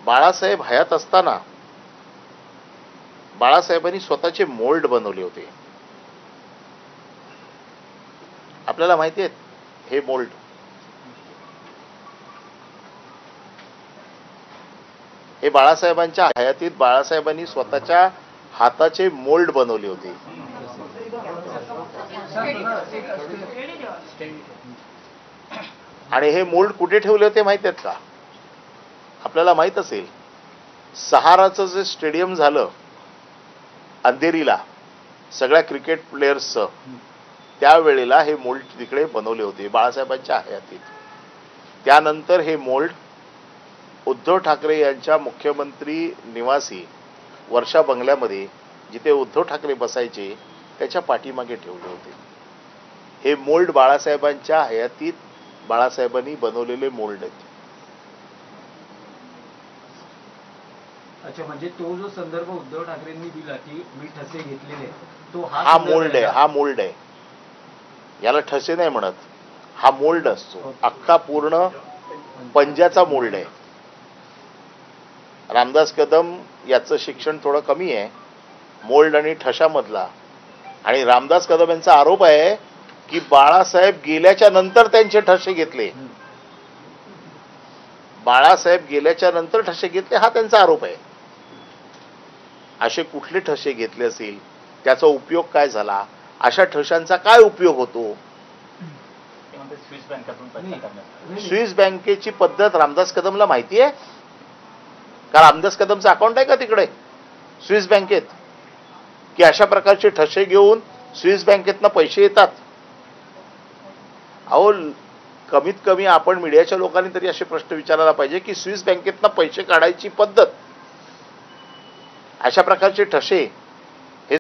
बाळासाहेब हयात असताना बाळासाहेबांनी स्वतःचे मोल्ड बनवले होते. आपल्याला माहिती आहेत हे मोल्ड. हे बाळासाहेबांच्या हयातीत बाळासाहेबांनी स्वतःच्या हाताचे मोल्ड बनवले होते. आणि हे मोल्ड कुठे ठेवले होते माहिती आहेत का? आपल्याला माहित असेल, सहाराचं जे स्टेडियम झालं अंधेरीला सगळ्या क्रिकेट प्लेयर्सचं, त्यावेळेला हे मोल्ड तिकडे बनवले होते बाळासाहेबांच्या हयातीत. त्यानंतर हे मोल्ड उद्धव ठाकरे यांच्या मुख्यमंत्री निवासी वर्षा बंगल्यामध्ये, जिथे उद्धव ठाकरे बसायचे, त्याच्या पाठीमागे ठेवले होते. हे मोल्ड बाळासाहेबांच्या हयातीत बाळासाहेबांनी बनवलेले मोल्ड आहेत. अच्छा, म्हणजे तो जो संदर्भ उद्धव ठाकरेंनी दिला की मी ठसे घेतलेले, तो हा मोल्ड आहे. हा मोल्ड आहे. याला ठसे नाही म्हणत, हा मोल्ड असतो. अख्खा पूर्ण पंजाचा मोल्ड आहे. रामदास कदम याचं शिक्षण थोडं कमी आहे मोल्ड आणि ठशामधला. आणि रामदास कदम यांचा आरोप आहे की बाळासाहेब गेल्याच्या नंतर त्यांचे ठसे घेतले. बाळासाहेब गेल्याच्या नंतर ठसे घेतले हा त्यांचा आरोप आहे. असे कुठले ठसे घेतले असेल, त्याचा उपयोग काय झाला, अशा ठशांचा काय उपयोग होतो? स्विस बँकेची पद्धत रामदास कदमला माहिती आहे का? रामदास कदमचं अकाउंट आहे का तिकडे स्विस बँकेत, की अशा प्रकारचे ठसे घेऊन स्विस बँकेतनं पैसे येतात? अहो, कमीत कमी आपण मीडियाच्या लोकांनी तरी असे प्रश्न विचारायला पाहिजे की स्विस बँकेतनं पैसे काढायची पद्धत, अशा प्रकारचे ठसे